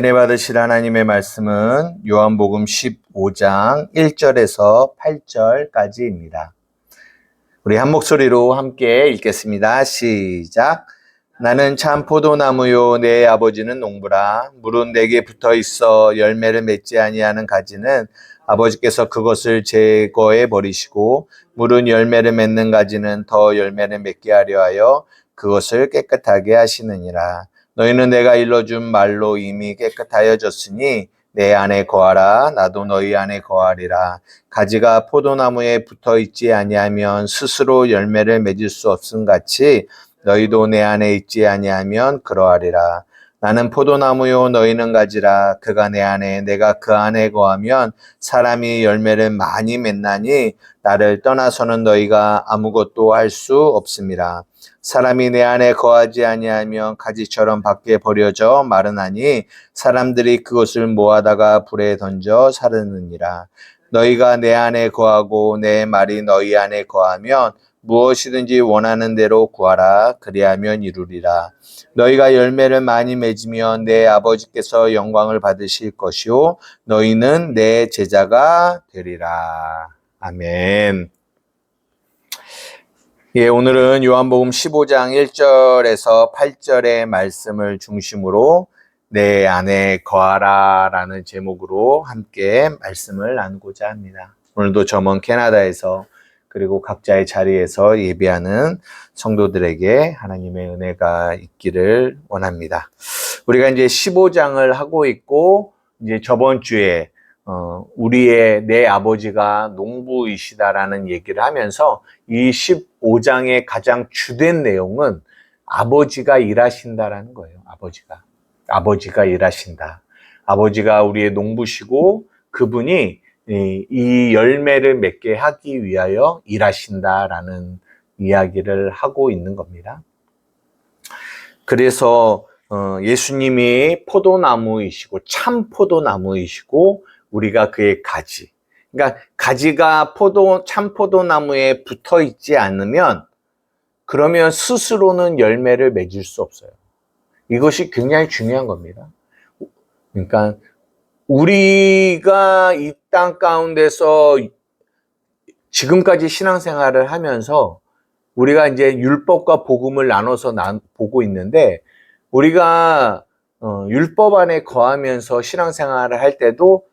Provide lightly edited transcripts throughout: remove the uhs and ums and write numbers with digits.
은혜 받으실 하나님의 말씀은 요한복음 15장 1절에서 8절까지입니다. 우리 한 목소리로 함께 읽겠습니다. 시작. 나는 참 포도나무요 내 아버지는 농부라. 물은 내게 붙어 있어 열매를 맺지 아니하는 가지는 아버지께서 그것을 제거해 버리시고, 물은 열매를 맺는 가지는 더 열매를 맺게 하려 하여 그것을 깨끗하게 하시느니라. 너희는 내가 일러준 말로 이미 깨끗하여졌으니 내 안에 거하라. 나도 너희 안에 거하리라. 가지가 포도나무에 붙어 있지 아니하면 스스로 열매를 맺을 수 없음 같이 너희도 내 안에 있지 아니하면 그러하리라. 나는 포도나무요 너희는 가지라. 그가 내 안에 내가 그 안에 거하면 사람이 열매를 많이 맺나니 나를 떠나서는 너희가 아무것도 할 수 없음이라. 사람이 내 안에 거하지 아니하면 가지처럼 밖에 버려져 마르나니 사람들이 그것을 모아다가 불에 던져 사르느니라. 너희가 내 안에 거하고 내 말이 너희 안에 거하면 무엇이든지 원하는 대로 구하라. 그리하면 이루리라. 너희가 열매를 많이 맺으면 내 아버지께서 영광을 받으실 것이요 너희는 내 제자가 되리라. 아멘. 오늘은 요한복음 15장 1절에서 8절의 말씀을 중심으로 내 안에 거하라 라는 제목으로 함께 말씀을 나누고자 합니다. 오늘도 저 먼 캐나다에서 그리고 각자의 자리에서 예배하는 성도들에게 하나님의 은혜가 있기를 원합니다. 우리가 이제 15장을 하고 있고, 이제 저번 주에 우리의 내 아버지가 농부이시다라는 얘기를 하면서 이 15장의 가장 주된 내용은 아버지가 일하신다라는 거예요. 아버지가 일하신다. 아버지가 우리의 농부시고 그분이 이 열매를 맺게 하기 위하여 일하신다라는 이야기를 하고 있는 겁니다. 그래서 예수님이 포도나무이시고 참 포도나무이시고 우리가 그의 가지. 그러니까 가지가 참 포도나무에 붙어 있지 않으면 그러면 스스로는 열매를 맺을 수 없어요. 이것이 굉장히 중요한 겁니다. 그러니까 우리가 이 땅 가운데서 지금까지 신앙생활을 하면서 우리가 이제 율법과 복음을 나눠서 보고 있는데, 우리가 율법 안에 거하면서 신앙생활을 할 때도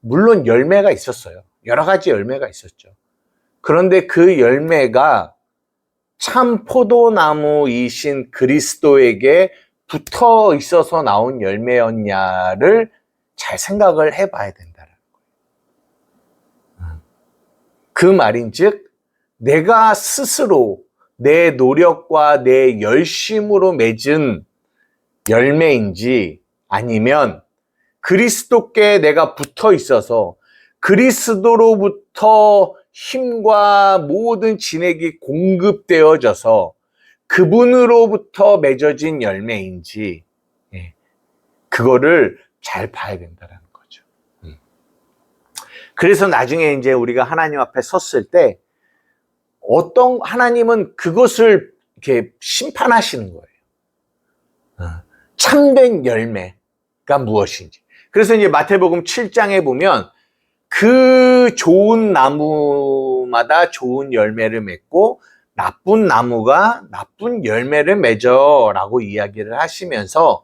물론 열매가 있었어요. 여러 가지 열매가 있었죠. 그런데 그 열매가 참 포도나무이신 그리스도에게 붙어 있어서 나온 열매였냐를 잘 생각을 해봐야 된다는 거예요. 그 말인즉 내가 스스로 내 노력과 내 열심으로 맺은 열매인지, 아니면 그리스도께 내가 붙어 있어서 그리스도로부터 힘과 모든 진액이 공급되어져서 그분으로부터 맺어진 열매인지, 그거를 잘 봐야 된다는 거죠. 그래서 나중에 이제 우리가 하나님 앞에 섰을 때 하나님은 그것을 이렇게 심판하시는 거예요. 참된 열매가 무엇인지. 그래서 이제 마태복음 7장에 보면 그 좋은 나무마다 좋은 열매를 맺고 나쁜 나무가 나쁜 열매를 맺어라고 이야기를 하시면서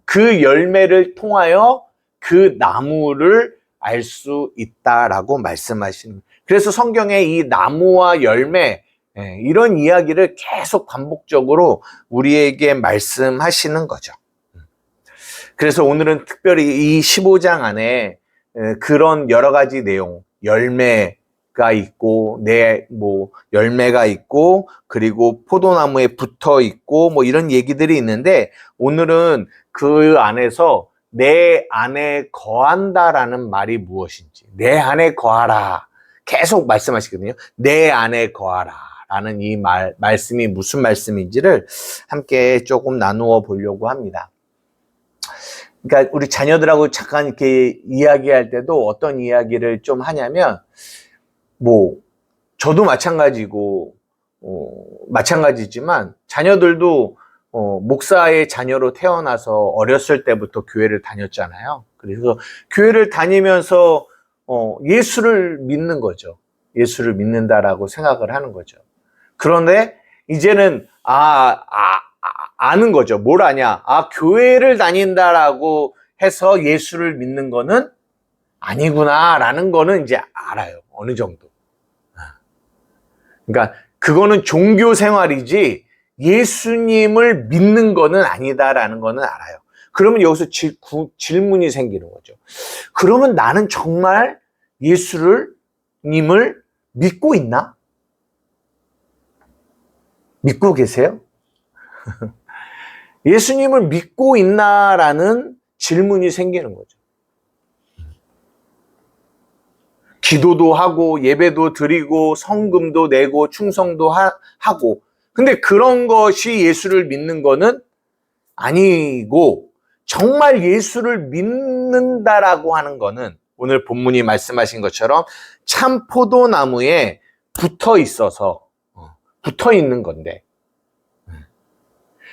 그 열매를 통하여 그 나무를 알 수 있다라고 말씀하시는 거예요. 그래서 성경에 이 나무와 열매, 이런 이야기를 계속 반복적으로 우리에게 말씀하시는 거죠. 그래서 오늘은 특별히 이 15장 안에 그런 여러 가지 내용, 열매가 있고, 열매가 있고, 그리고 포도나무에 붙어 있고, 이런 얘기들이 있는데, 오늘은 그 안에서 내 안에 거한다라는 말이 무엇인지, 내 안에 거하라. 계속 말씀하시거든요. 내 안에 거하라. 라는 이 말씀이 무슨 말씀인지를 함께 조금 나누어 보려고 합니다. 그러니까 우리 자녀들하고 잠깐 이렇게 이야기할 때도 어떤 이야기를 좀 하냐면, 저도 마찬가지지만 자녀들도 목사의 자녀로 태어나서 어렸을 때부터 교회를 다녔잖아요. 그래서 교회를 다니면서 예수를 믿는 거죠. 예수를 믿는다라고 생각을 하는 거죠. 그런데 이제는 아는 거죠. 뭘 아냐? 교회를 다닌다라고 해서 예수를 믿는 거는 아니구나라는 거는 이제 알아요. 어느 정도. 그러니까 그거는 종교 생활이지 예수님을 믿는 거는 아니다라는 거는 알아요. 그러면 여기서 질문이 생기는 거죠. 그러면 나는 정말 예수님을 믿고 있나? 믿고 계세요? 예수님을 믿고 있나라는 질문이 생기는 거죠. 기도도 하고 예배도 드리고 성금도 내고 충성도 하고, 근데 그런 것이 예수를 믿는 거는 아니고, 정말 예수를 믿는다라고 하는 거는 오늘 본문이 말씀하신 것처럼 참 포도나무에 붙어 있는 건데,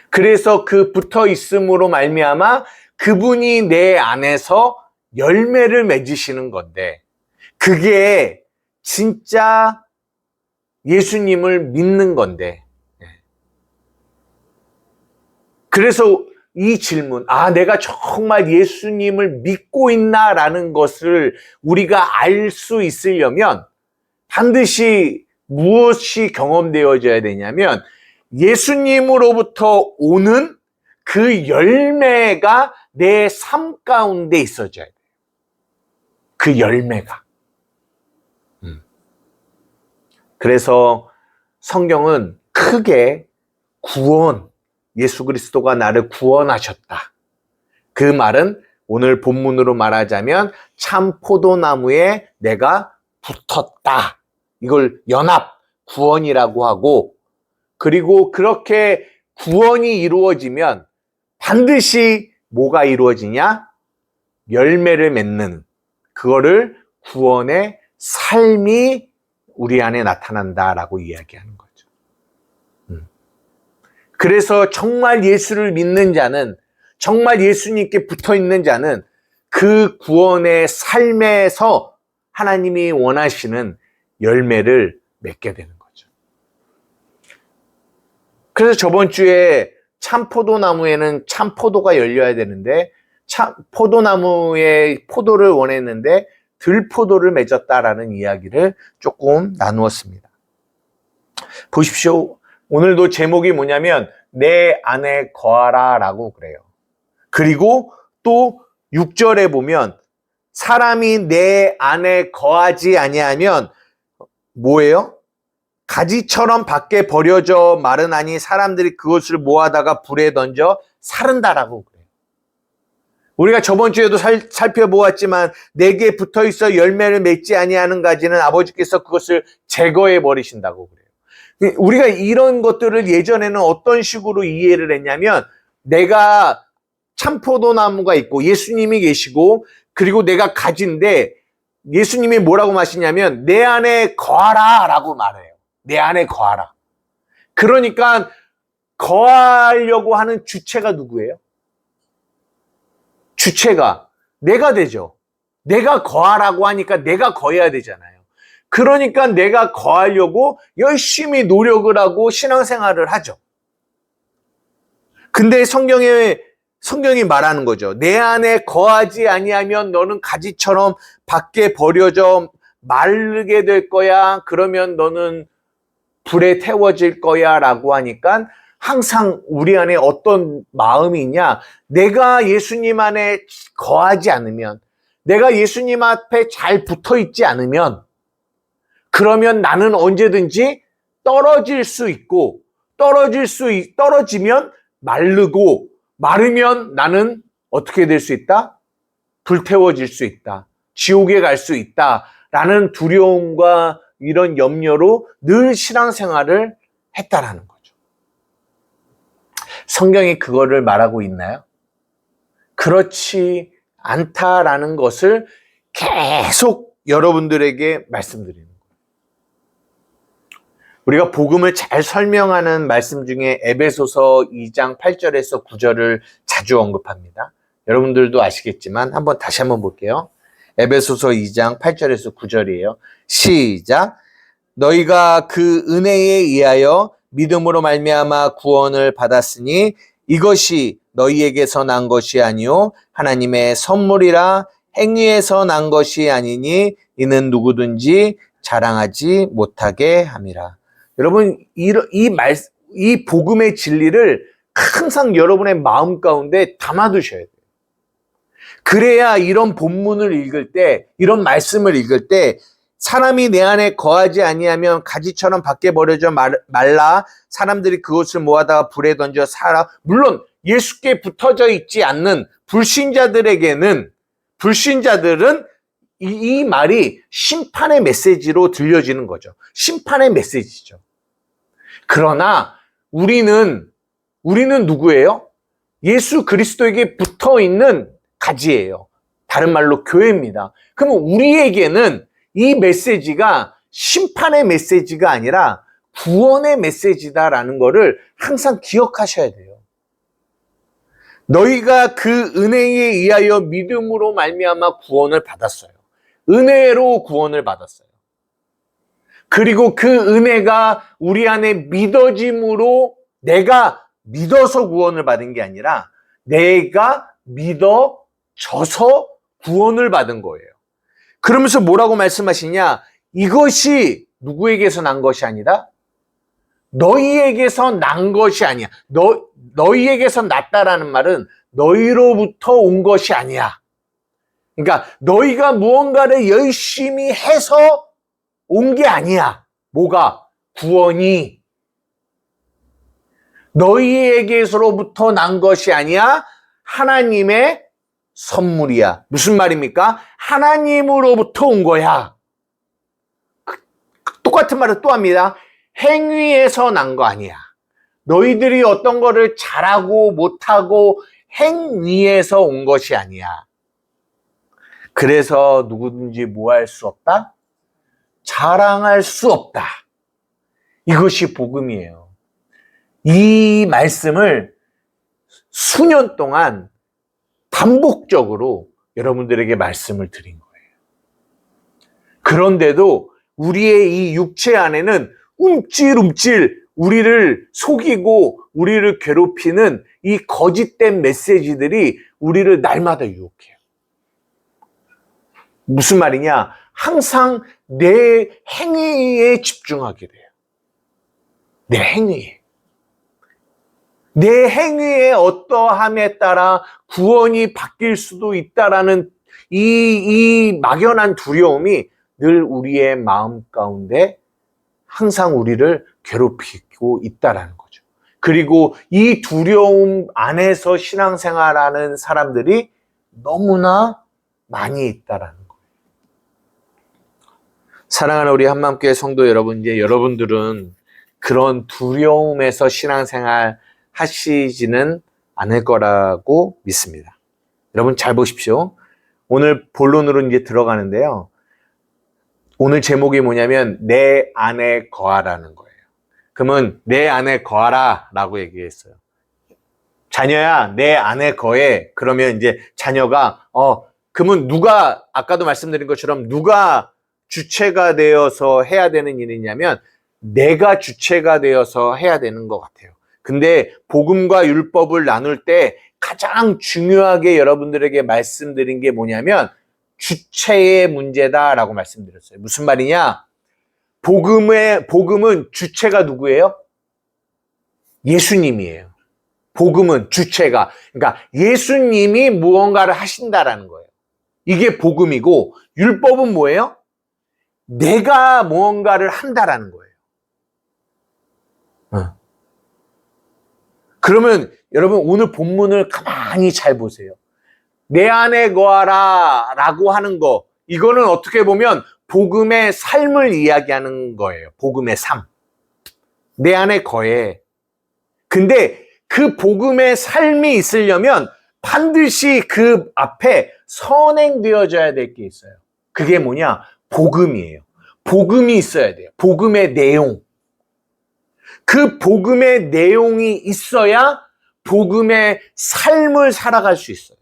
그래서 그 붙어 있음으로 말미암아 그분이 내 안에서 열매를 맺으시는 건데, 그게 진짜 예수님을 믿는 건데, 그래서 이 질문, 내가 정말 예수님을 믿고 있나라는 것을 우리가 알 수 있으려면 반드시 무엇이 경험되어져야 되냐면 예수님으로부터 오는 그 열매가 내 삶 가운데 있어져야 돼요. 그 열매가. 그래서 성경은 크게 예수 그리스도가 나를 구원하셨다. 그 말은 오늘 본문으로 말하자면 참 포도나무에 내가 붙었다. 이걸 구원이라고 하고, 그리고 그렇게 구원이 이루어지면 반드시 뭐가 이루어지냐? 열매를 맺는, 그거를 구원의 삶이 우리 안에 나타난다라고 이야기하는 거죠. 그래서 정말 예수를 믿는 자는, 정말 예수님께 붙어 있는 자는 그 구원의 삶에서 하나님이 원하시는 열매를 맺게 되는 거죠. 그래서 저번 주에 참 포도나무에는 참 포도가 열려야 되는데, 참 포도나무에 포도를 원했는데 들포도를 맺었다라는 이야기를 조금 나누었습니다. 보십시오. 오늘도 제목이 뭐냐면 내 안에 거하라 라고 그래요. 그리고 또 6절에 보면 사람이 내 안에 거하지 아니하면 뭐예요? 가지처럼 밖에 버려져 마르나니 사람들이 그것을 모아다가 불에 던져 사른다라고 그래요. 우리가 저번 주에도 살펴보았지만 내게 붙어있어 열매를 맺지 아니하는 가지는 아버지께서 그것을 제거해 버리신다고 그래요. 우리가 이런 것들을 예전에는 어떤 식으로 이해를 했냐면, 내가 참포도나무가 있고 예수님이 계시고 그리고 내가 가지인데 예수님이 뭐라고 마시냐면 내 안에 거하라 라고 말해요. 내 안에 거하라. 그러니까 거하려고 하는 주체가 누구예요? 주체가 내가 되죠. 내가 거하라고 하니까 내가 거해야 되잖아요. 그러니까 내가 거하려고 열심히 노력을 하고 신앙생활을 하죠. 근데 성경이 말하는 거죠. 내 안에 거하지 아니하면 너는 가지처럼 밖에 버려져 마르게 될 거야. 그러면 너는 불에 태워질 거야 라고 하니까 항상 우리 안에 어떤 마음이 있냐? 내가 예수님 안에 거하지 않으면, 내가 예수님 앞에 잘 붙어 있지 않으면, 그러면 나는 언제든지 떨어질 수 있고, 떨어지면 마르고, 마르면 나는 어떻게 될 수 있다? 불태워질 수 있다. 지옥에 갈 수 있다. 라는 두려움과 이런 염려로 늘 신앙생활을 했다라는 거죠. 성경이 그거를 말하고 있나요? 그렇지 않다라는 것을 계속 여러분들에게 말씀드리는 거예요. 우리가 복음을 잘 설명하는 말씀 중에 에베소서 2장 8절에서 9절을 자주 언급합니다. 여러분들도 아시겠지만 다시 한번 볼게요. 에베소서 2장 8절에서 9절이에요. 시작. 너희가 그 은혜에 의하여 믿음으로 말미암아 구원을 받았으니 이것이 너희에게서 난 것이 아니요 하나님의 선물이라. 행위에서 난 것이 아니니 이는 누구든지 자랑하지 못하게 함이라. 여러분, 이 복음의 진리를 항상 여러분의 마음 가운데 담아두셔야 돼요. 그래야 이런 본문을 읽을 때, 이런 말씀을 읽을 때 사람이 내 안에 거하지 아니하면 가지처럼 밖에 버려져 말라. 사람들이 그것을 모아다가 불에 던져 살아. 물론 예수께 붙어져 있지 않는 불신자들은 이 말이 심판의 메시지로 들려지는 거죠. 심판의 메시지죠. 그러나 우리는 누구예요? 예수 그리스도에게 붙어 있는 가지예요. 다른 말로 교회입니다. 그러면 우리에게는 이 메시지가 심판의 메시지가 아니라 구원의 메시지다라는 것을 항상 기억하셔야 돼요. 너희가 그 은혜에 의하여 믿음으로 말미암아 구원을 받았어요. 은혜로 구원을 받았어요. 그리고 그 은혜가 우리 안에 믿어짐으로 내가 믿어서 구원을 받은 게 아니라 내가 믿어져서 구원을 받은 거예요. 그러면서 뭐라고 말씀하시냐? 이것이 누구에게서 난 것이 아니다? 너희에게서 난 것이 아니야. 너희에게서 났다라는 말은 너희로부터 온 것이 아니야. 그러니까 너희가 무언가를 열심히 해서 온 게 아니야. 뭐가? 구원이. 너희에게서로부터 난 것이 아니야. 하나님의 선물이야. 무슨 말입니까? 하나님으로부터 온 거야. 똑같은 말을 또 합니다. 행위에서 난 거 아니야. 너희들이 어떤 거를 잘하고 못하고 행위에서 온 것이 아니야. 그래서 누구든지 뭐 할 수 없다? 자랑할 수 없다. 이것이 복음이에요. 이 말씀을 수년 동안 반복적으로 여러분들에게 말씀을 드린 거예요. 그런데도 우리의 이 육체 안에는 움찔움찔 우리를 속이고 우리를 괴롭히는 이 거짓된 메시지들이 우리를 날마다 유혹해요. 무슨 말이냐? 항상 내 행위에 집중하게 돼요. 내 행위에. 내 행위의 어떠함에 따라 구원이 바뀔 수도 있다라는 이 막연한 두려움이 늘 우리의 마음 가운데 항상 우리를 괴롭히고 있다라는 거죠. 그리고 이 두려움 안에서 신앙생활하는 사람들이 너무나 많이 있다라는 거예요. 사랑하는 우리 한마음교회 성도 여러분, 이제 여러분들은 그런 두려움에서 신앙생활 하시지는 않을 거라고 믿습니다. 여러분 잘 보십시오. 오늘 본론으로 이제 들어가는데요. 오늘 제목이 뭐냐면 내 안에 거하라는 거예요. 그러면 내 안에 거하라 라고 얘기했어요. 자녀야 내 안에 거해. 그러면 이제 자녀가 그러면 누가 아까도 말씀드린 것처럼 누가 주체가 되어서 해야 되는 일이냐면 내가 주체가 되어서 해야 되는 것 같아요. 근데 복음과 율법을 나눌 때 가장 중요하게 여러분들에게 말씀드린 게 뭐냐면 주체의 문제다라고 말씀드렸어요. 무슨 말이냐? 복음은 주체가 누구예요? 예수님이에요. 복음은 주체가. 그러니까 예수님이 무언가를 하신다라는 거예요. 이게 복음이고 율법은 뭐예요? 내가 무언가를 한다라는 거예요. 그러면 여러분 오늘 본문을 가만히 잘 보세요. 내 안에 거하라 라고 하는 거, 이거는 어떻게 보면 복음의 삶을 이야기하는 거예요. 복음의 삶. 내 안에 거해. 근데 그 복음의 삶이 있으려면 반드시 그 앞에 선행되어져야 될 게 있어요. 그게 뭐냐? 복음이에요. 복음이 있어야 돼요. 복음의 내용. 그 복음의 내용이 있어야 복음의 삶을 살아갈 수 있어요.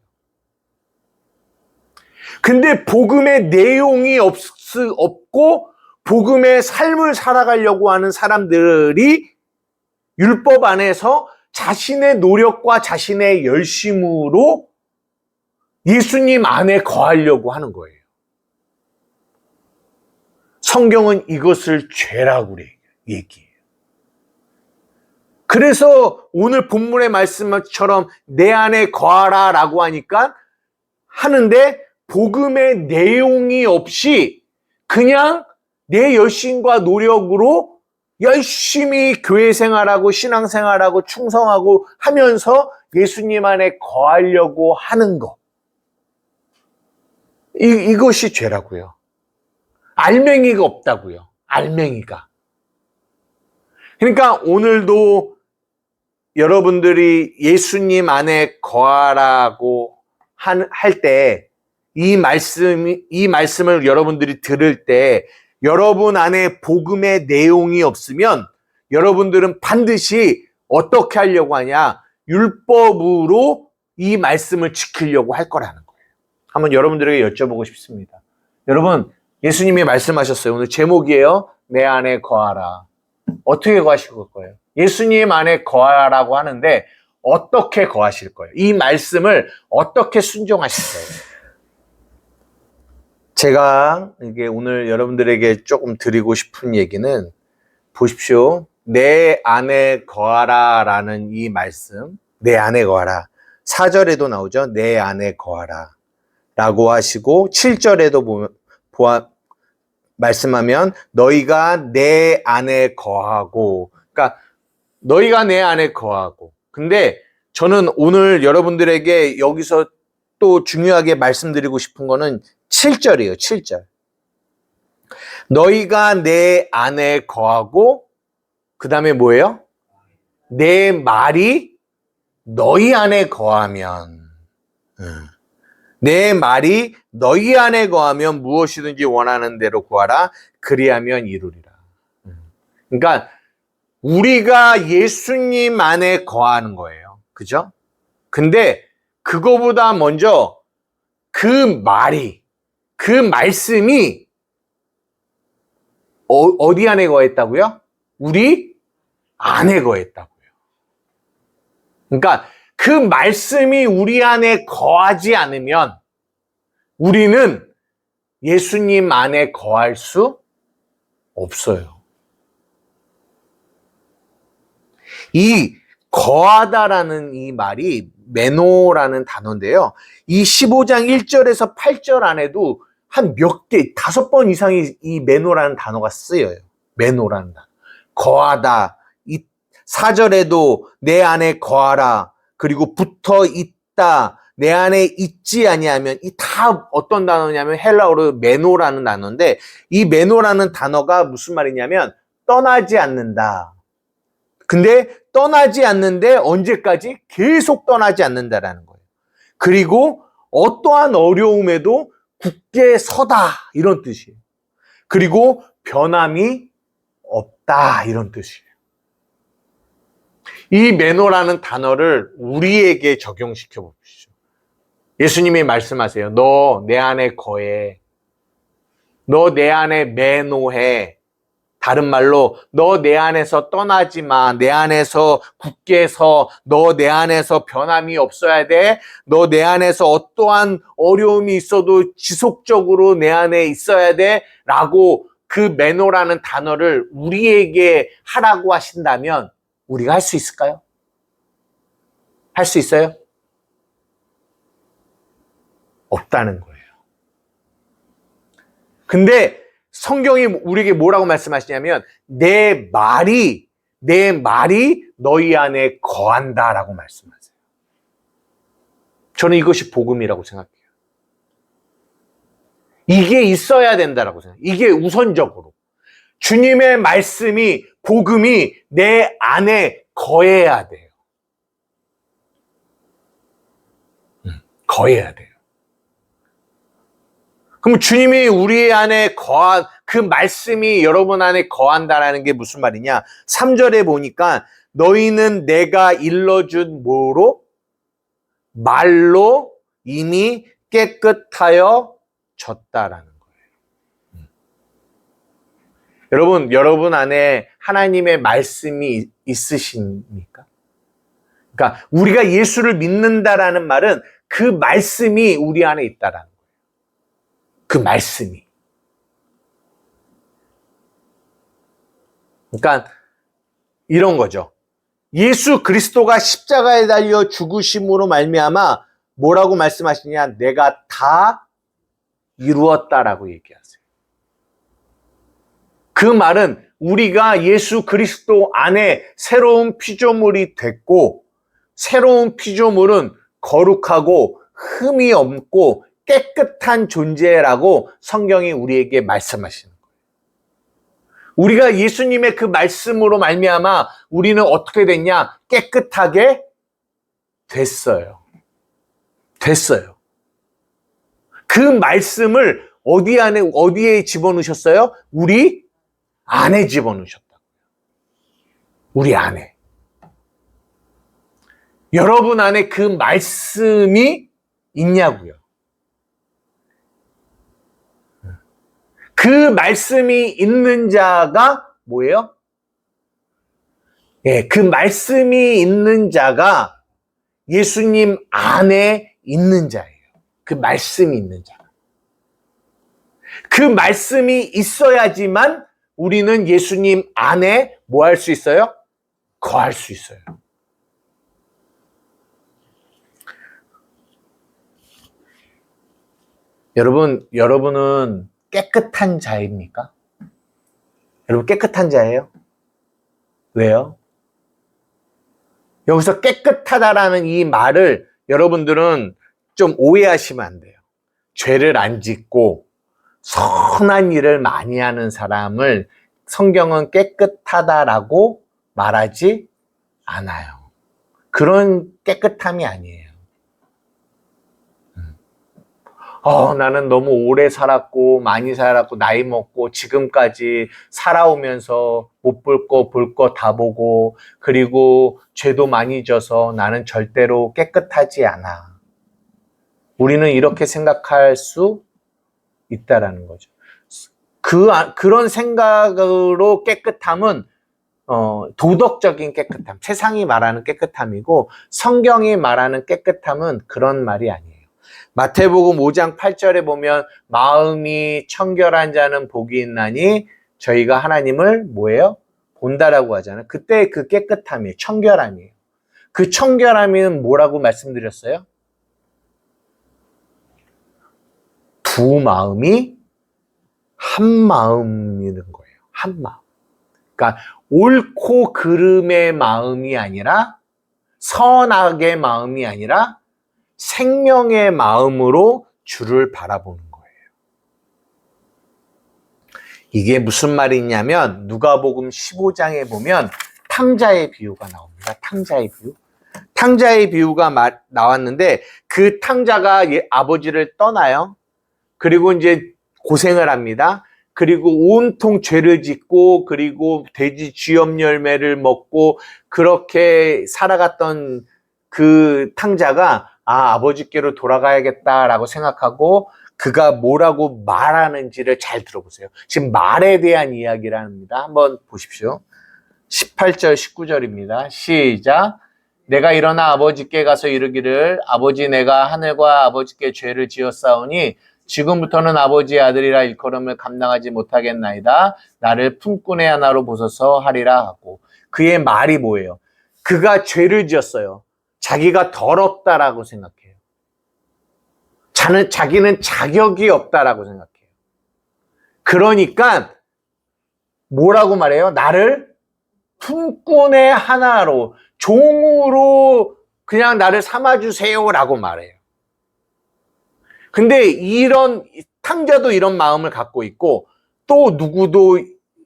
근데 복음의 내용이 없고 복음의 삶을 살아가려고 하는 사람들이 율법 안에서 자신의 노력과 자신의 열심으로 예수님 안에 거하려고 하는 거예요. 성경은 이것을 죄라고 얘기해요. 그래서 오늘 본문의 말씀처럼 내 안에 거하라 라고 하는데 복음의 내용이 없이 그냥 내 열심과 노력으로 열심히 교회 생활하고 신앙 생활하고 충성하고 하면서 예수님 안에 거하려고 하는 것. 이것이 죄라고요. 알맹이가 없다고요. 알맹이가. 그러니까 오늘도 여러분들이 예수님 안에 거하라고 할 때 이 말씀을 여러분들이 들을 때 여러분 안에 복음의 내용이 없으면 여러분들은 반드시 어떻게 하려고 하냐? 율법으로 이 말씀을 지키려고 할 거라는 거예요. 한번 여러분들에게 여쭤보고 싶습니다. 여러분, 예수님이 말씀하셨어요. 오늘 제목이에요. 내 안에 거하라. 어떻게 거하실 거예요? 예수님 안에 거하라고 하는데 어떻게 거하실 거예요? 이 말씀을 어떻게 순종하실 거예요? 제가 이게 오늘 여러분들에게 조금 드리고 싶은 얘기는 보십시오. 내 안에 거하라 라는 이 말씀, 내 안에 거하라. 4절에도 나오죠. 내 안에 거하라 라고 하시고 7절에도 말씀하면 너희가 내 안에 거하고, 그러니까 너희가 내 안에 거하고. 근데 저는 오늘 여러분들에게 여기서 또 중요하게 말씀드리고 싶은 거는 7절이에요. 7절. 너희가 내 안에 거하고 그 다음에 뭐예요? 내 말이 너희 안에 거하면 내 말이 너희 안에 거하면 무엇이든지 원하는 대로 구하라. 그리하면 이루리라. 그러니까 우리가 예수님 안에 거하는 거예요. 그죠? 근데 그거보다 먼저 그 말씀이 어디 안에 거했다고요? 우리 안에 거했다고요. 그러니까 그 말씀이 우리 안에 거하지 않으면 우리는 예수님 안에 거할 수 없어요. 이 거하다라는 이 말이 메노라는 단어인데요. 이 15장 1절에서 8절 안에도 한 몇 개, 5번 이상이 이 메노라는 단어가 쓰여요. 메노라는 단어. 거하다. 이 4절에도 내 안에 거하라. 그리고 붙어 있다. 내 안에 있지 아니하면, 이 다 어떤 단어냐면 헬라어로 메노라는 단어인데, 이 메노라는 단어가 무슨 말이냐면 떠나지 않는다. 근데 떠나지 않는데 언제까지? 계속 떠나지 않는다라는 거예요. 그리고 어떠한 어려움에도 굳게 서다 이런 뜻이에요. 그리고 변함이 없다 이런 뜻이에요. 이 매너라는 단어를 우리에게 적용시켜 봅시죠. 예수님이 말씀하세요. 너 내 안에 거해. 너 내 안에 매노해. 다른 말로 너 내 안에서 떠나지 마. 내 안에서 굳게 서. 너 내 안에서 변함이 없어야 돼. 너 내 안에서 어떠한 어려움이 있어도 지속적으로 내 안에 있어야 돼. 라고 그 매너라는 단어를 우리에게 하라고 하신다면 우리가 할 수 있을까요? 할 수 있어요? 없다는 거예요. 근데 성경이 우리에게 뭐라고 말씀하시냐면 내 말이 너희 안에 거한다라고 말씀하세요. 저는 이것이 복음이라고 생각해요. 이게 있어야 된다라고 생각해요. 이게 우선적으로. 주님의 말씀이, 복음이 내 안에 거해야 돼요. 거해야 돼요. 그럼 주님이 우리 안에 그 말씀이 여러분 안에 거한다라는 게 무슨 말이냐? 3절에 보니까 너희는 내가 일러준 뭐로? 말로 이미 깨끗하여 졌다라는 거예요. 여러분 안에 하나님의 말씀이 있으십니까? 그러니까 우리가 예수를 믿는다라는 말은 그 말씀이 우리 안에 있다라는 거예요. 그 말씀이. 그러니까 이런 거죠. 예수 그리스도가 십자가에 달려 죽으심으로 말미암아 뭐라고 말씀하시냐? 내가 다 이루었다라고 얘기하세요. 그 말은 우리가 예수 그리스도 안에 새로운 피조물이 됐고, 새로운 피조물은 거룩하고 흠이 없고 깨끗한 존재라고 성경이 우리에게 말씀하시는 거예요. 우리가 예수님의 그 말씀으로 말미암아 우리는 어떻게 됐냐? 깨끗하게 됐어요. 그 말씀을 어디에 집어넣으셨어요? 우리 안에 집어넣으셨다고요. 우리 안에. 여러분 안에 그 말씀이 있냐고요. 그 말씀이 있는 자가 뭐예요? 그 말씀이 있는 자가 예수님 안에 있는 자예요. 그 말씀이 있는 자. 그 말씀이 있어야지만 우리는 예수님 안에 뭐 할 수 있어요? 거할 수 있어요. 여러분은 깨끗한 자입니까? 여러분 깨끗한 자예요? 왜요? 여기서 깨끗하다라는 이 말을 여러분들은 좀 오해하시면 안 돼요. 죄를 안 짓고 선한 일을 많이 하는 사람을 성경은 깨끗하다라고 말하지 않아요. 그런 깨끗함이 아니에요. 나는 너무 오래 살았고 많이 살았고 나이 먹고 지금까지 살아오면서 못 볼 거 다 보고 그리고 죄도 많이 져서 나는 절대로 깨끗하지 않아. 우리는 이렇게 생각할 수 있다라는 거죠. 그런 생각으로 깨끗함은 도덕적인 깨끗함, 세상이 말하는 깨끗함이고 성경이 말하는 깨끗함은 그런 말이 아니에요. 마태복음 5장 8절에 보면 마음이 청결한 자는 복이 있나니 저희가 하나님을 뭐예요? 본다라고 하잖아요. 그때 그 깨끗함이에요. 청결함이에요. 그 청결함은 뭐라고 말씀드렸어요? 두 마음이 한 마음이는 거예요. 한 마음. 그러니까 옳고 그름의 마음이 아니라 선악의 마음이 아니라 생명의 마음으로 주를 바라보는 거예요. 이게 무슨 말이냐면 누가복음 15장에 보면 탕자의 비유가 나옵니다. 탕자의 비유. 탕자의 비유가 나왔는데 그 탕자가 아버지를 떠나요. 그리고 이제 고생을 합니다. 그리고 온통 죄를 짓고 그리고 돼지 쥐염 열매를 먹고 그렇게 살아갔던 그 탕자가 아버지께로 돌아가야겠다라고 생각하고 그가 뭐라고 말하는지를 잘 들어보세요. 지금 말에 대한 이야기를 합니다. 한번 보십시오. 18절 19절입니다. 시작. 내가 일어나 아버지께 가서 이르기를 아버지 내가 하늘과 아버지께 죄를 지었사오니 지금부터는 아버지의 아들이라 일컬음을 감당하지 못하겠나이다. 나를 품꾼의 하나로 보소서 하리라 하고 그의 말이 뭐예요? 그가 죄를 지었어요. 자기가 더럽다라고 생각해요. 자기는 자격이 없다라고 생각해요. 그러니까 뭐라고 말해요? 나를 품꾼의 하나로 종으로 그냥 나를 삼아주세요라고 말해요. 근데 이런 탕자도 이런 마음을 갖고 있고 또 누구도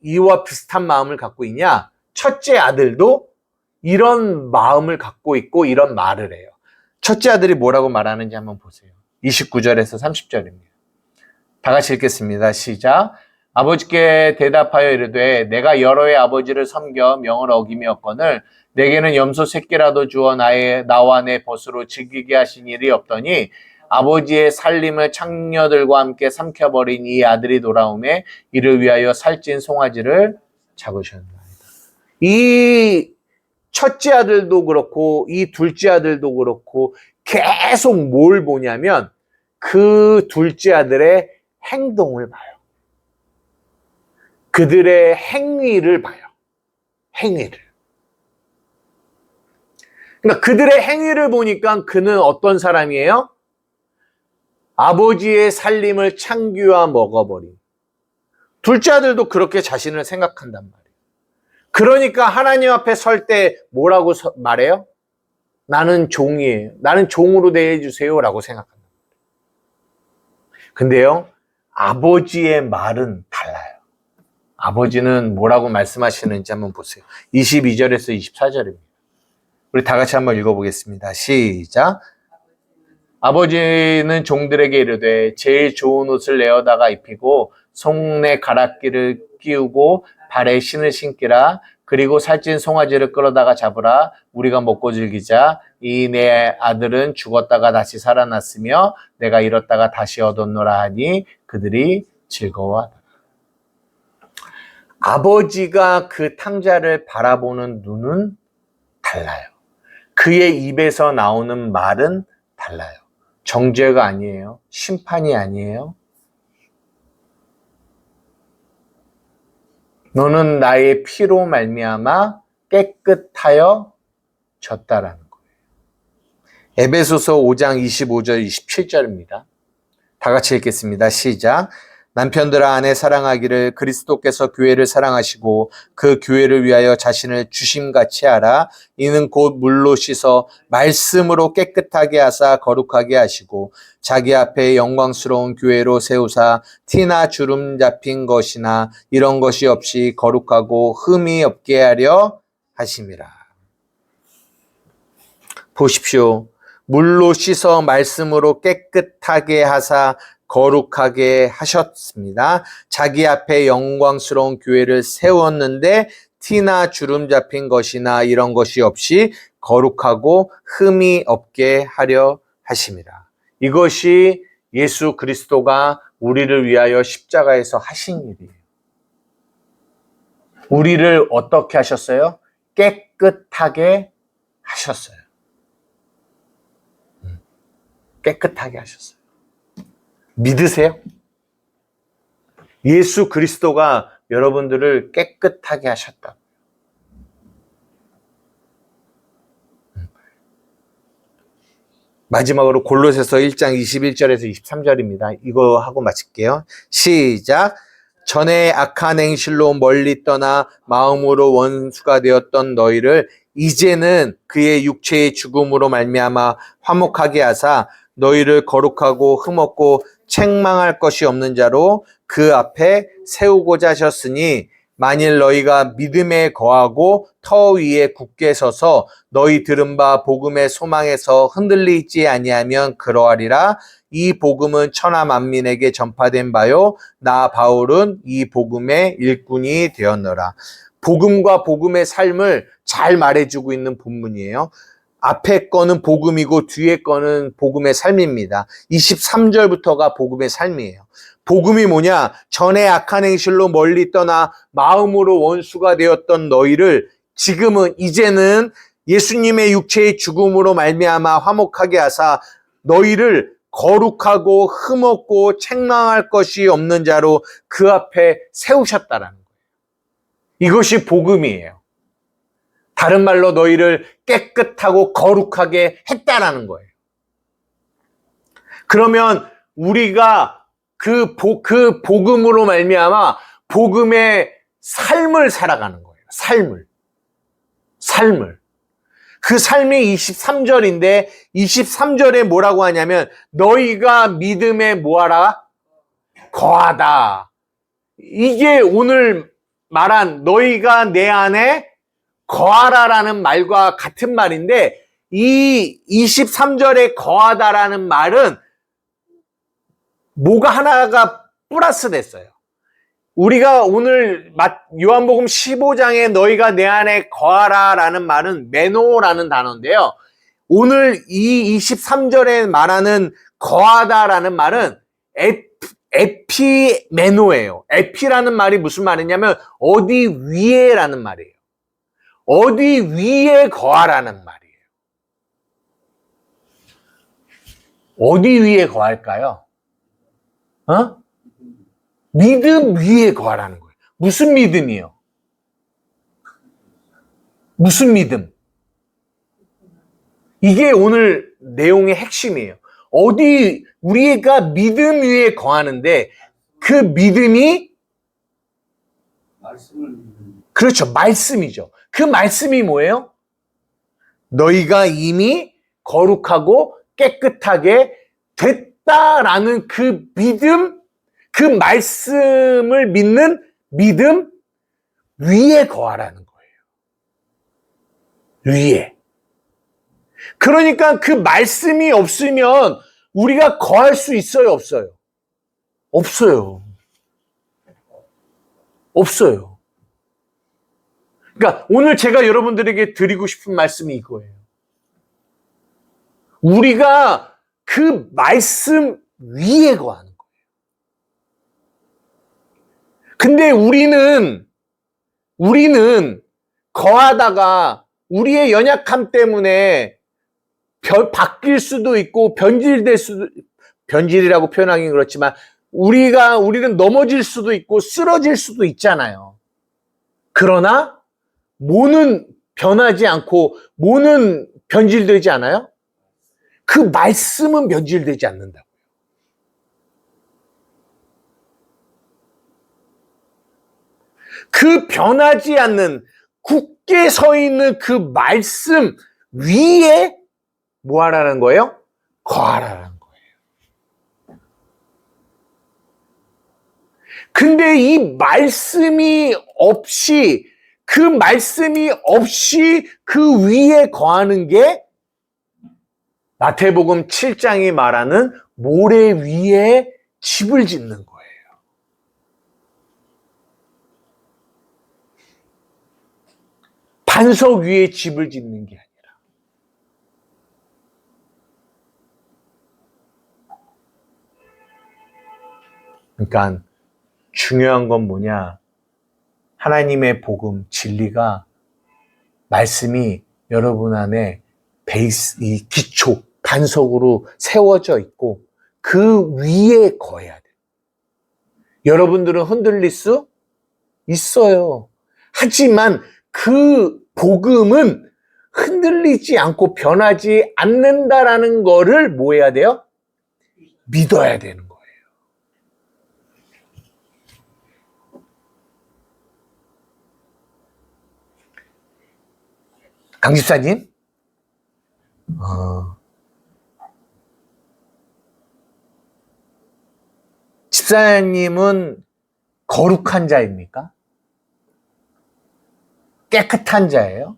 이와 비슷한 마음을 갖고 있냐? 첫째 아들도 이런 마음을 갖고 있고 이런 말을 해요. 첫째 아들이 뭐라고 말하는지 한번 보세요. 29절에서 30절입니다. 다 같이 읽겠습니다. 시작. 아버지께 대답하여 이르되 내가 여러 해 아버지를 섬겨 명을 어기며거늘 내게는 염소 새끼라도 주어 나와 내 벗으로 즐기게 하신 일이 없더니 아버지의 살림을 창녀들과 함께 삼켜버린 이 아들이 돌아오매 이를 위하여 살찐 송아지를 잡으셨나이다. 이 첫째 아들도 그렇고 이 둘째 아들도 그렇고 계속 뭘 보냐면 그 둘째 아들의 행동을 봐요. 그들의 행위를 봐요. 행위를. 그러니까 그들의 행위를 보니까 그는 어떤 사람이에요? 아버지의 살림을 창귀와 먹어버린. 둘째 아들도 그렇게 자신을 생각한단 말이에요. 그러니까 하나님 앞에 설 때 뭐라고 말해요? 나는 종이에요. 나는 종으로 대해주세요 라고 생각한다. 근데요, 아버지의 말은 달라요. 아버지는 뭐라고 말씀하시는지 한번 보세요. 22절에서 24절입니다. 우리 다 같이 한번 읽어보겠습니다. 시작. 아버지는 종들에게 이르되 제일 좋은 옷을 내어다가 입히고 송내 가락기를 끼우고 발에 신을 신기라. 그리고 살찐 송아지를 끌어다가 잡으라. 우리가 먹고 즐기자. 이 내 아들은 죽었다가 다시 살아났으며 내가 잃었다가 다시 얻었노라 하니 그들이 즐거워하더라. 아버지가 그 탕자를 바라보는 눈은 달라요. 그의 입에서 나오는 말은 달라요. 정죄가 아니에요. 심판이 아니에요. 너는 나의 피로 말미암아 깨끗하여 졌다라는 거예요. 에베소서 5장 25절 27절입니다. 다 같이 읽겠습니다. 시작. 남편들아 아내 사랑하기를 그리스도께서 교회를 사랑하시고 그 교회를 위하여 자신을 주심같이 하라. 이는 곧 물로 씻어 말씀으로 깨끗하게 하사 거룩하게 하시고 자기 앞에 영광스러운 교회로 세우사 티나 주름 잡힌 것이나 이런 것이 없이 거룩하고 흠이 없게 하려 하심이라. 보십시오. 물로 씻어 말씀으로 깨끗하게 하사 거룩하게 하셨습니다. 자기 앞에 영광스러운 교회를 세웠는데 티나 주름 잡힌 것이나 이런 것이 없이 거룩하고 흠이 없게 하려 하심이라. 이것이 예수 그리스도가 우리를 위하여 십자가에서 하신 일이에요. 우리를 어떻게 하셨어요? 깨끗하게 하셨어요. 깨끗하게 하셨어요. 믿으세요? 예수 그리스도가 여러분들을 깨끗하게 하셨다. 마지막으로 골로새서 1장 21절에서 23절입니다. 이거 하고 마칠게요. 시작. 전에 악한 행실로 멀리 떠나 마음으로 원수가 되었던 너희를 이제는 그의 육체의 죽음으로 말미암아 화목하게 하사 너희를 거룩하고 흠없고 책망할 것이 없는 자로 그 앞에 세우고자 하셨으니 만일 너희가 믿음에 거하고 터 위에 굳게 서서 너희 들은 바 복음의 소망에서 흔들리지 아니하면 그러하리라. 이 복음은 천하 만민에게 전파된 바요 나 바울은 이 복음의 일꾼이 되었노라. 복음과 복음의 삶을 잘 말해주고 있는 본문이에요. 앞에 거는 복음이고 뒤에 거는 복음의 삶입니다. 23절부터가 복음의 삶이에요. 복음이 뭐냐? 전에 악한 행실로 멀리 떠나 마음으로 원수가 되었던 너희를 지금은 이제는 예수님의 육체의 죽음으로 말미암아 화목하게 하사 너희를 거룩하고 흠없고 책망할 것이 없는 자로 그 앞에 세우셨다라는 거예요. 이것이 복음이에요. 다른 말로 너희를 깨끗하고 거룩하게 했다라는 거예요. 그러면 우리가 그 복음으로 말미암아 복음의 삶을 살아가는 거예요. 삶을. 그 삶이 23절인데 23절에 뭐라고 하냐면 너희가 믿음에 뭐하라? 거하다. 이게 오늘 말한 너희가 내 안에 거하라라는 말과 같은 말인데 이 23절에 거하다라는 말은 뭐가 하나가 플러스 됐어요. 우리가 오늘 요한복음 15장에 너희가 내 안에 거하라 라는 말은 메노라는 단어인데요. 오늘 이 23절에 말하는 거하다라는 말은 에피메노예요. 에피라는 말이 무슨 말이냐면 어디 위에라는 말이에요. 어디 위에 거하라는 말이에요. 어디 위에 거할까요? 믿음 위에 거하라는 거예요. 무슨 믿음이요? 무슨 믿음? 이게 오늘 내용의 핵심이에요. 어디 우리가 믿음 위에 거하는데 그 믿음이 그렇죠. 말씀이죠. 그 말씀이 뭐예요? 너희가 이미 거룩하고 깨끗하게 됐다라는 그 믿음, 그 말씀을 믿는 믿음 위에 거하라는 거예요. 위에. 그러니까 그 말씀이 없으면 우리가 거할 수 있어요, 없어요? 없어요. 없어요. 그러니까 오늘 제가 여러분들에게 드리고 싶은 말씀이 이거예요. 우리가 그 말씀 위에 거하는 거예요. 근데 우리는 거하다가 우리의 연약함 때문에 바뀔 수도 있고 변질이라고 표현하기는 그렇지만 우리는 넘어질 수도 있고 쓰러질 수도 있잖아요. 그러나 뭐는 변하지 않고 뭐는 변질되지 않아요? 그 말씀은 변질되지 않는다고요. 그 변하지 않는 굳게 서 있는 그 말씀 위에 뭐 하라는 거예요? 거하라는 거예요. 근데 이 말씀이 없이 그 위에 거하는 게 마태복음 7장이 말하는 모래 위에 집을 짓는 거예요. 반석 위에 집을 짓는 게 아니라. 그러니까 중요한 건 뭐냐? 하나님의 복음, 진리가, 말씀이 여러분 안에 이 기초, 반석으로 세워져 있고 그 위에 거해야 돼요. 여러분들은 흔들릴 수 있어요. 하지만 그 복음은 흔들리지 않고 변하지 않는다라는 거를 뭐 해야 돼요? 믿어야 되는 거예요. 강 집사님? 집사님은 거룩한 자입니까? 깨끗한 자예요?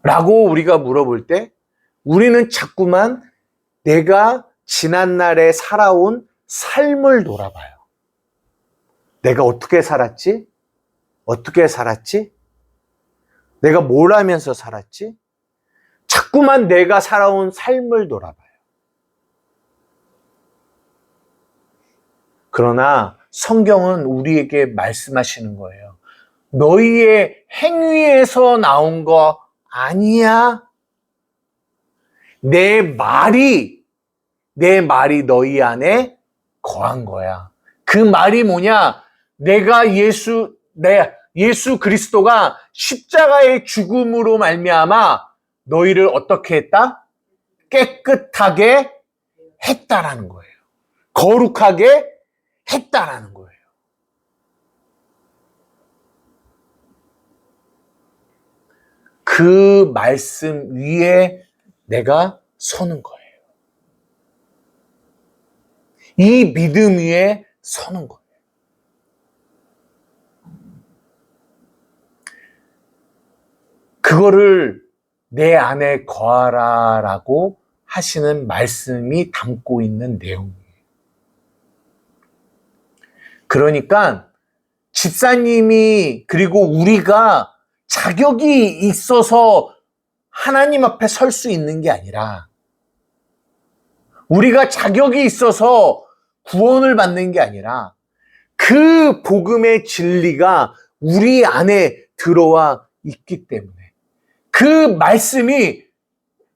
라고 우리가 물어볼 때 우리는 자꾸만 내가 지난날에 살아온 삶을 돌아봐요. 내가 어떻게 살았지? 어떻게 살았지? 내가 뭘 하면서 살았지? 자꾸만 내가 살아온 삶을 돌아봐요. 그러나 성경은 우리에게 말씀하시는 거예요. 너희의 행위에서 나온 거 아니야? 내 말이 너희 안에 거한 거야. 그 말이 뭐냐? 예수 그리스도가 십자가의 죽음으로 말미암아 너희를 어떻게 했다? 깨끗하게 했다라는 거예요. 거룩하게 했다라는 거예요. 그 말씀 위에 내가 서는 거예요. 이 믿음 위에 서는 거예요. 그거를 내 안에 거하라라고 하시는 말씀이 담고 있는 내용이에요. 그러니까 집사님이 그리고 우리가 자격이 있어서 하나님 앞에 설 수 있는 게 아니라 우리가 자격이 있어서 구원을 받는 게 아니라 그 복음의 진리가 우리 안에 들어와 있기 때문에 그 말씀이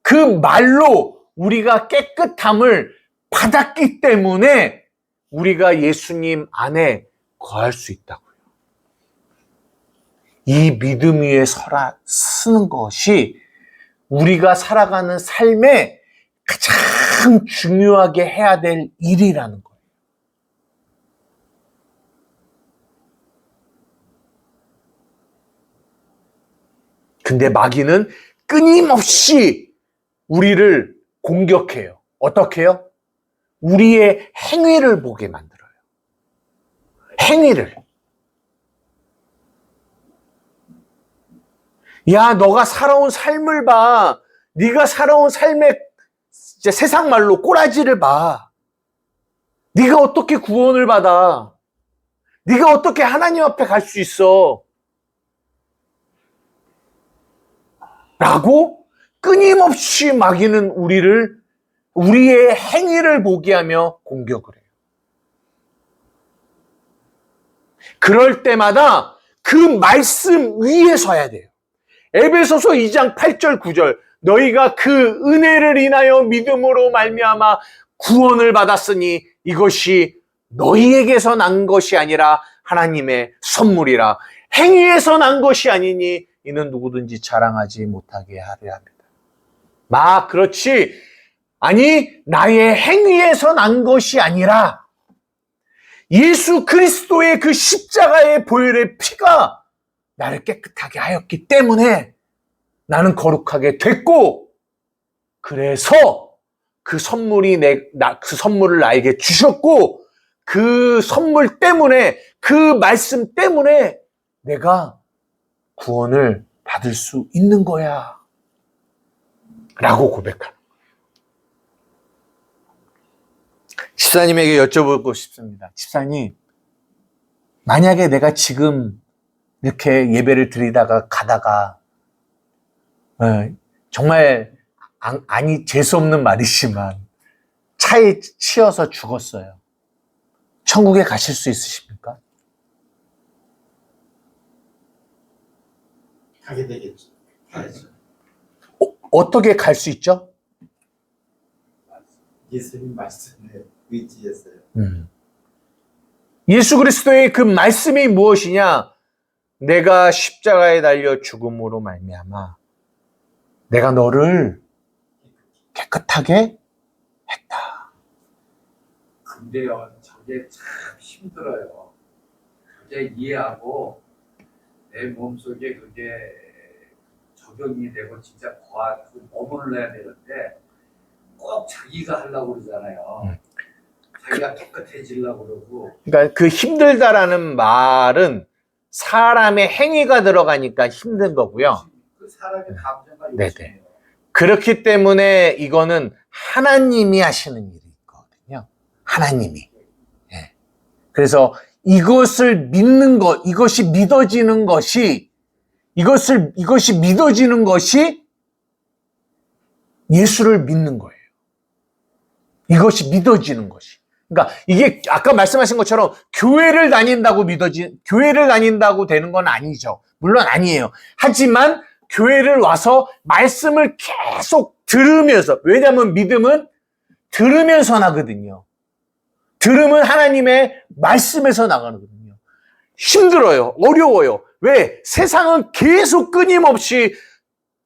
그 말로 우리가 깨끗함을 받았기 때문에 우리가 예수님 안에 거할 수 있다고요. 이 믿음 위에 서는 것이 우리가 살아가는 삶에 가장 중요하게 해야 될 일이라는 거예요. 근데 마귀는 끊임없이 우리를 공격해요. 어떻게 해요? 우리의 행위를 보게 만들어요. 행위를. 야, 너가 살아온 삶을 봐. 네가 살아온 삶의 이제 세상 말로 꼬라지를 봐. 네가 어떻게 구원을 받아? 네가 어떻게 하나님 앞에 갈 수 있어? 라고 끊임없이 마귀는 우리의 행위를 보게 하며 공격을 해요. 그럴 때마다 그 말씀 위에 서야 돼요. 에베소서 2장 8절 9절 너희가 그 은혜를 인하여 믿음으로 말미암아 구원을 받았으니 이것이 너희에게서 난 것이 아니라 하나님의 선물이라. 행위에서 난 것이 아니니 이는 누구든지 자랑하지 못하게 하려 합니다. 그렇지. 아니, 나의 행위에서 난 것이 아니라 예수 그리스도의 그 십자가의 보혈의 피가 나를 깨끗하게 하였기 때문에 나는 거룩하게 됐고, 그래서 그 선물을 나에게 주셨고, 그 선물 때문에, 그 말씀 때문에 내가 구원을 받을 수 있는 거야. 라고 고백하는 거예요. 집사님에게 여쭤보고 싶습니다. 집사님, 만약에 내가 지금 이렇게 예배를 드리다가 가다가 정말 재수없는 말이지만 차에 치여서 죽었어요. 천국에 가실 수 있으십니까? 가게 되겠죠. 가야죠. 어떻게 갈 수 있죠? 예수님 말씀에 의지했어요. 예수 그리스도의 그 말씀이 무엇이냐? 내가 십자가에 달려 죽음으로 말미암아 내가 너를 깨끗하게 했다. 근데요, 저게 참 힘들어요. 그게 이해하고 내 몸속에 그게 적용이 되고 진짜 머물러야 되는데 꼭 자기가 하려고 그러잖아요. 자기가 깨끗해지려고 그러고. 그러니까 그 힘들다라는 말은 사람의 행위가 들어가니까 힘든 거고요. 그 사람의 감정과 네네. 욕심이에요. 그렇기 때문에 이거는 하나님이 하시는 일이거든요. 하나님이. 예. 그래서 이것을 믿는 것, 이것이 믿어지는 것이 예수를 믿는 거예요. 이것이 믿어지는 것이. 그러니까 이게 아까 말씀하신 것처럼 교회를 다닌다고 되는 건 아니죠. 물론 아니에요. 하지만 교회를 와서 말씀을 계속 들으면서, 왜냐하면 믿음은 들으면서 나거든요. 들으면 하나님의 말씀에서 나가거든요. 힘들어요. 어려워요. 왜? 세상은 계속 끊임없이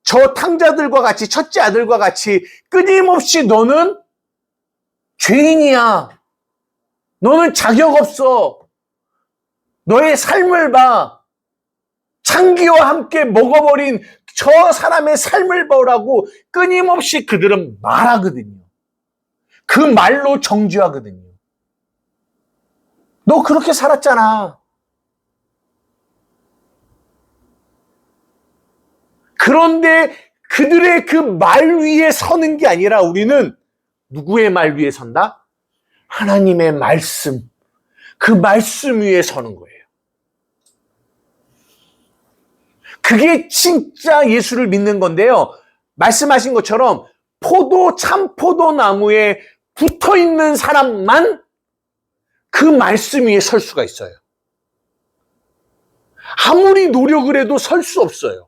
저 탕자들과 같이, 첫째 아들과 같이 끊임없이 너는 죄인이야. 너는 자격 없어. 너의 삶을 봐. 창기와 함께 먹어버린 저 사람의 삶을 보라고 끊임없이 그들은 말하거든요. 그 말로 정죄하거든요. 너 그렇게 살았잖아. 그런데 그들의 그 말 위에 서는 게 아니라 우리는 누구의 말 위에 선다? 하나님의 말씀, 그 말씀 위에 서는 거예요. 그게 진짜 예수를 믿는 건데요. 말씀하신 것처럼 참 포도나무에 붙어 있는 사람만 그 말씀 위에 설 수가 있어요. 아무리 노력을 해도 설 수 없어요.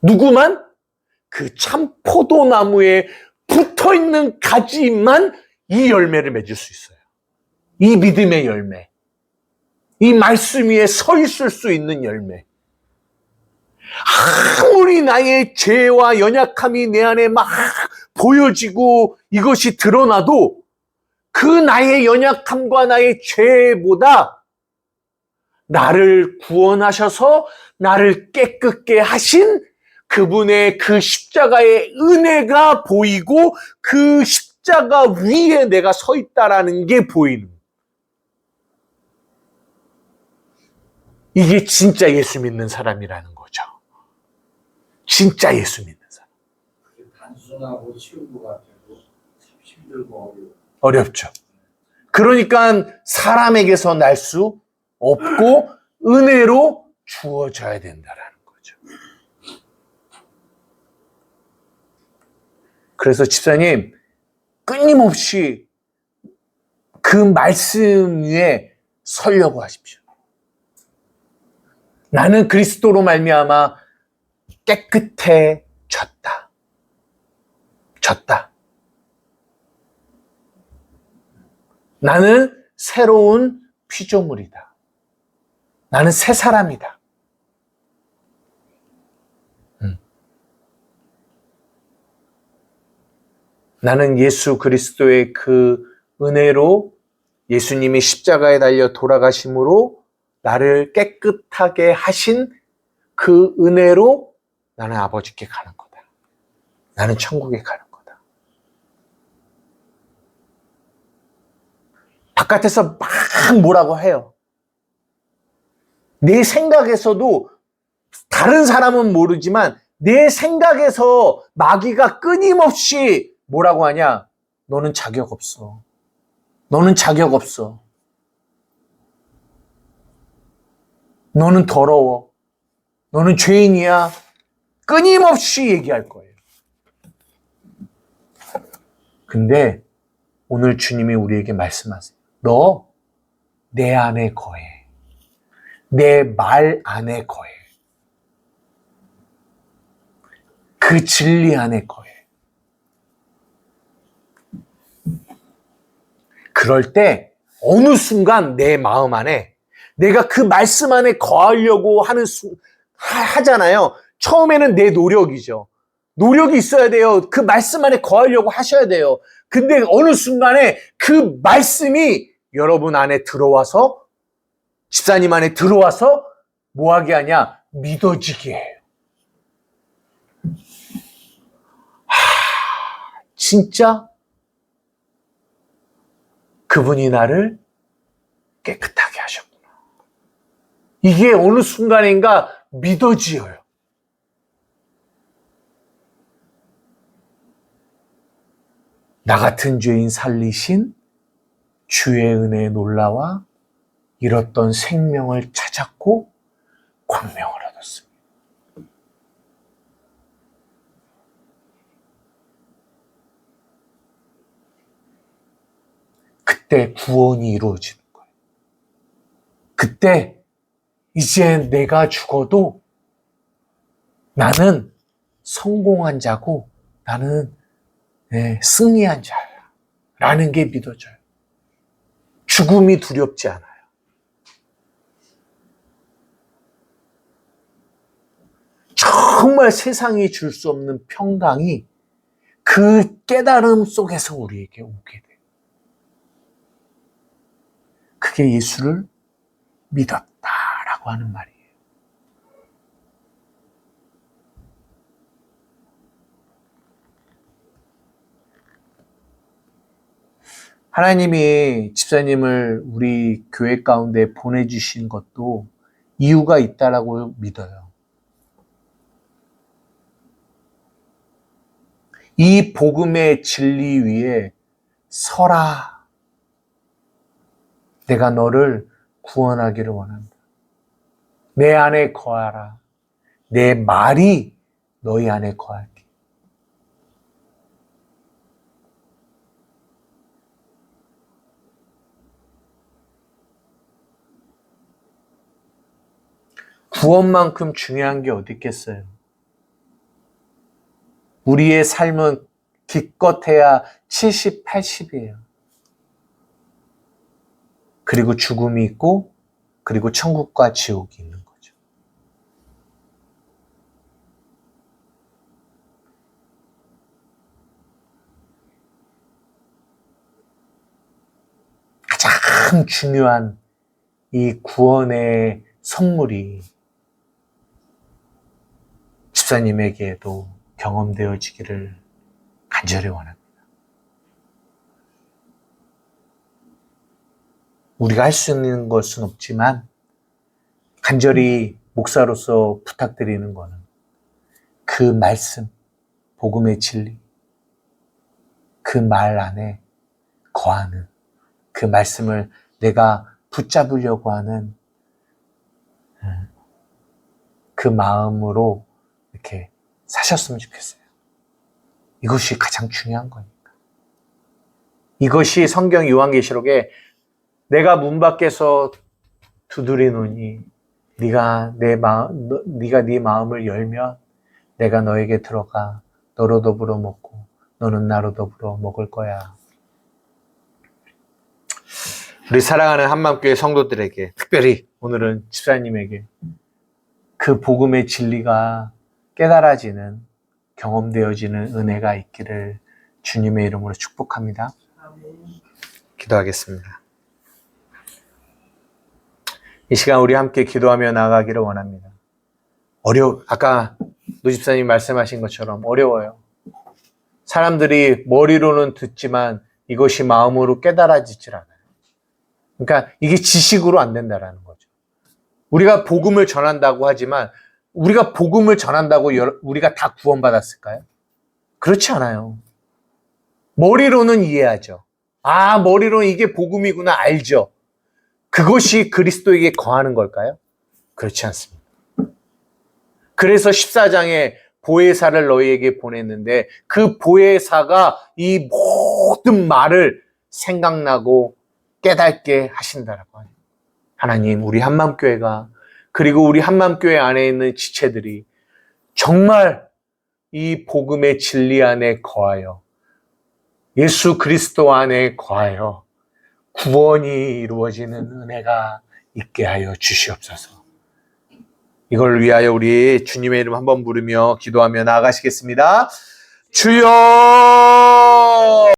누구만? 그 참 포도나무에 붙어 있는 가지만 이 열매를 맺을 수 있어요. 이 믿음의 열매. 이 말씀 위에 서 있을 수 있는 열매. 아무리 나의 죄와 연약함이 내 안에 막 보여지고 이것이 드러나도 그 나의 연약함과 나의 죄보다 나를 구원하셔서 나를 깨끗게 하신 그분의 그 십자가의 은혜가 보이고 그 십자가 위에 내가 서 있다라는 게 보이는. 이게 진짜 예수 믿는 사람이라는 거죠. 진짜 예수 믿는 사람. 그게 단순하고 쉬운 것 같아도 참 힘들고 어렵죠. 그러니까 사람에게서 날 수 없고 은혜로 주어져야 된다라는 거죠. 그래서 집사님 끊임없이 그 말씀 위에 서려고 하십시오. 나는 그리스도로 말미암아 깨끗해졌다. 나는 새로운 피조물이다. 나는 새 사람이다. 나는 예수 그리스도의 그 은혜로 예수님이 십자가에 달려 돌아가심으로 나를 깨끗하게 하신 그 은혜로 나는 아버지께 가는 거다. 나는 천국에 가는 거다. 바깥에서 막 뭐라고 해요. 내 생각에서도 다른 사람은 모르지만 내 생각에서 마귀가 끊임없이 뭐라고 하냐? 너는 자격 없어. 너는 자격 없어. 너는 더러워. 너는 죄인이야. 끊임없이 얘기할 거예요. 근데 오늘 주님이 우리에게 말씀하세요. 너 내 안에 거해. 내 말 안에 거해. 그 진리 안에 거해. 그럴 때 어느 순간 내 마음 안에 내가 그 말씀 안에 거하려고 하잖아요. 처음에는 내 노력이죠. 노력이 있어야 돼요. 그 말씀 안에 거하려고 하셔야 돼요. 근데 어느 순간에 그 말씀이 여러분 안에 들어와서 집사님 안에 들어와서 뭐하게 하냐? 믿어지게 해요. 진짜 그분이 나를 깨끗하게 하셨구나. 이게 어느 순간인가 믿어지어요. 나 같은 죄인 살리신 주의 은혜에 놀라와 잃었던 생명을 찾았고 광명을 얻었습니다. 그때 구원이 이루어지는 거예요. 그때 이제 내가 죽어도 나는 성공한 자고 나는 승리한 자야 라는 게 믿어져요. 죽음이 두렵지 않아요. 정말 세상이 줄 수 없는 평강이 그 깨달음 속에서 우리에게 오게 돼요. 그게 예수를 믿었다라고 하는 말이에요. 하나님이 집사님을 우리 교회 가운데 보내주신 것도 이유가 있다라고 믿어요. 이 복음의 진리 위에 서라. 내가 너를 구원하기를 원한다. 내 안에 거하라. 내 말이 너희 안에 거할게. 구원만큼 중요한 게 어디 있겠어요? 우리의 삶은 기껏해야 70, 80이에요. 그리고 죽음이 있고, 그리고 천국과 지옥이 있는 거죠. 가장 중요한 이 구원의 선물이 집사님에게도 경험되어지기를 간절히 원합니다. 우리가 할 수 있는 것은 없지만 간절히 목사로서 부탁드리는 것은 그 말씀, 복음의 진리, 그 말 안에 거하는 그 말씀을 내가 붙잡으려고 하는 그 마음으로 이렇게 사셨으면 좋겠어요. 이것이 가장 중요한 거니까. 이것이 성경 요한계시록에 내가 문 밖에서 두드리노니 네가 네 마음을 열면 내가 너에게 들어가 너로 더불어 먹고 너는 나로 더불어 먹을 거야. 우리 사랑하는 한맘교회 성도들에게 특별히 오늘은 집사님에게 그 복음의 진리가 깨달아지는 경험되어지는 은혜가 있기를 주님의 이름으로 축복합니다. 기도하겠습니다. 이 시간 우리 함께 기도하며 나아가기를 원합니다. 아까 노 집사님 말씀하신 것처럼 어려워요. 사람들이 머리로는 듣지만 이것이 마음으로 깨달아지질 않아요. 그러니까 이게 지식으로 안 된다라는 거죠. 우리가 복음을 전한다고 하지만 우리가 복음을 전한다고 우리가 다 구원받았을까요? 그렇지 않아요. 머리로는 이해하죠. 아, 머리로는 이게 복음이구나 알죠. 그것이 그리스도에게 거하는 걸까요? 그렇지 않습니다. 그래서 14장에 보혜사를 너희에게 보냈는데 그 보혜사가 이 모든 말을 생각나고 깨닫게 하신다라고 하죠. 하나님, 우리 한맘교회가 그리고 우리 한맘교회 안에 있는 지체들이 정말 이 복음의 진리 안에 거하여 예수 그리스도 안에 거하여 구원이 이루어지는 은혜가 있게 하여 주시옵소서. 이걸 위하여 우리 주님의 이름 한번 부르며 기도하며 나아가시겠습니다. 주여